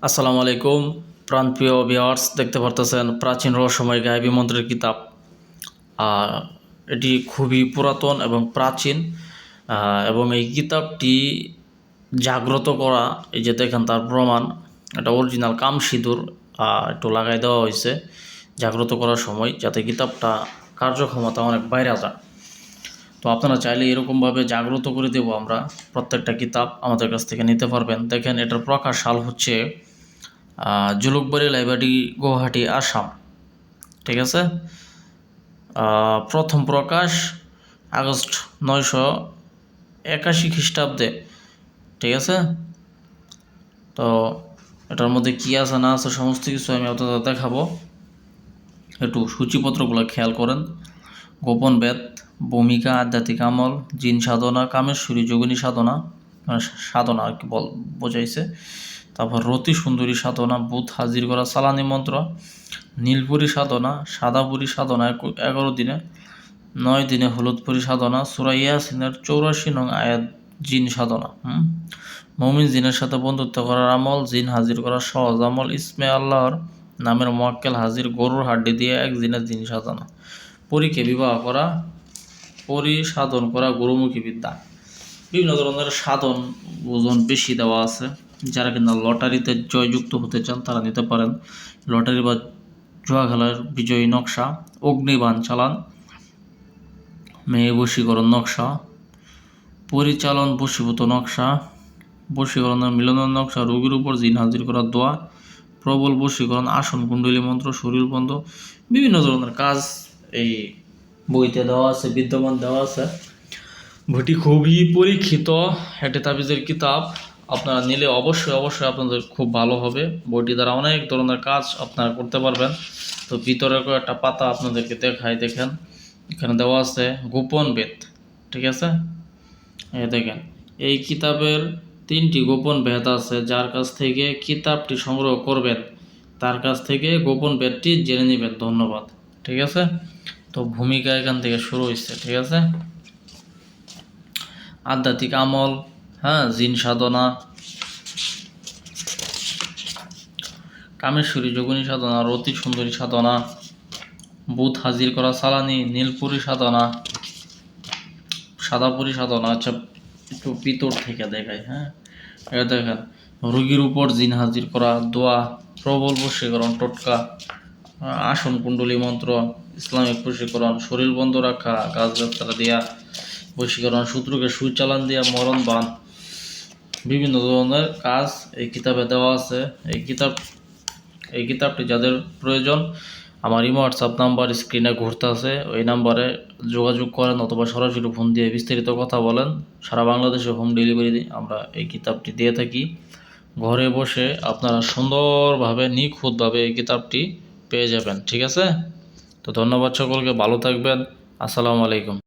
আসসালামু আলাইকুম প্রাণপ্রিয় ভিউয়ার্স, দেখতে পারতেছেন প্রাচীন রহস্যময় গায়েবী মন্ত্রের কিতাব। এটি খুবই পুরাতন এবং প্রাচীন, এবং এই কিতাবটি জাগ্রত করা, এই যে দেখেন তার প্রমাণ, এটা অরিজিনাল কাম সিঁদুর একটু লাগাই দেওয়া হয়েছে জাগ্রত করার সময়, যাতে কিতাবটা কার্যক্ষমতা অনেক বাইরে যায়। তো আপনারা চাইলে এরকমভাবে জাগ্রত করে দেব আমরা, প্রত্যেকটা কিতাব আমাদের কাছ থেকে নিতে পারবেন। দেখেন এটার প্রকাশ সাল হচ্ছে জুলুকবাড়ি লাইব্রেরি, গুয়াহাটি, আসাম। ঠিক আছে, প্রথম প্রকাশ আগস্ট 981 খ্রিস্টাব্দে। ঠিক আছে, তো এটার মধ্যে কী আছে না আছে সমস্ত কিছু আমি আপনাদের দেখাবো। একটু সূচিপত্রগুলো খেয়াল করেন। গোপন বেদ, ভূমিকা, আধ্যাত্মিক আমল, জিন সাধনা, কামেশ্বরী যোগিনী সাধনা, সাধনা আর কি বোঝাইছে। তারপর রতি সুন্দরী সাধনা, বুধ হাজির করা সালানি মন্ত্র, নীলপুরী সাধনা, সাদাপুরী সাধনা 11 দিনে, 9 দিনে হলুদপুরী সাধনা, সূরা ইয়াসিনের 84 নং আয়াত জিন সাধনা, মমিন জিনের সাথে বন্ধুত্ব করার আমল, জিন হাজির করার সহজ আমল, ইসমে আল্লাহর নামের মোয়াক্কেল হাজির, গরুর হাড্ডি দিয়ে 1 দিনের জিন সাধনা, পরীকে বিবাহ করা, পরি সাধন করা, গুরুমুখী বিদ্যা। বিভিন্ন ধরনের সাধন ওজন বেশি দেওয়া আছে। যারা কিনা লটারিতে জয়যুক্ত হতে চান তারা নিতে পারেন। লটারি বা জুয়া খেলার বিজয়ী নকশা, অগ্নিবাণ চালান, মেয়ে বশীকরণ নকশা, পরিচালন বশীভূত নকশা, বশীকরণের মিলনের নকশা, রোগীর উপর জিন হাজির করার দোয়া, প্রবল বশীকরণ, আসন কুণ্ডলী মন্ত্র, শরীর বন্ধ, বিভিন্ন ধরনের কাজ এই বইতে দেওয়া আছে, বিদ্যমান দেওয়া আছে। বইটি খুবই পরীক্ষিত একটি তাবিজের কিতাব। আপনারা নিলে অবশ্যই আপনাদের খুব ভালো হবে। বইটি দ্বারা অনেক ধরনের কাজ আপনারা করতে পারবেন। তো ভিতরে একটা পাতা আপনাদেরকে দেখাই, দেখেন এখানে দেওয়া আছে গোপন বেদ। ঠিক আছে, এই দেখেন এই কিতাবের 3টি গোপন বেদ আছে। যার কাছ থেকে কিতাবটি সংগ্রহ করবেন তার কাছ থেকে গোপন বেদটি জেনে নেবেন। ধন্যবাদ। ঠিক আছে, তো ভূমিকা এখান থেকে শুরু হয়েছে। ঠিক আছে, আধ্যাত্মিক আমল, জিন সাধনা, কামেশ্বরী যোগিনী সাধনা, রতি সুন্দরী সাধনা, বুধ হাজির করা সালানি, নীলপুরী সাধনা, সাদাপুরী সাধনা। আচ্ছা, একটু ভিতর থেকে দেখাই। এটা দেখেন রোগীর উপর জিন হাজির করা, দোয়া, প্রবল বশীকরণ টোটকা, আসন কুণ্ডলী মন্ত্র, ইসলামিক বশীকরণ, শরীর বন্ধ রাখা, গাছগাছরা দিয়া বশীকরণ, শত্রুকে সুই চালান দিয়া মরণ বান, বিভিন্ন ধরনের কাজ এই কিতাবে দেওয়া আছে। এই কিতাবটি যাদের প্রয়োজন, আমার ইমো হোয়াটসঅ্যাপ নাম্বার স্ক্রিনে ঘুরতে আছে, ওই নাম্বারে যোগাযোগ করেন অথবা সরাসরি ফোন দিয়ে বিস্তারিত কথা বলেন। সারা বাংলাদেশে হোম ডেলিভারি আমরা এই কিতাবটি দিয়ে থাকি। ঘরে বসে আপনারা সুন্দরভাবে নিখুঁতভাবে এই কিতাবটি পেয়ে যাবেন। ঠিক আছে, তো ধন্যবাদ সকলকে, ভালো থাকবেন। আসসালামু আলাইকুম।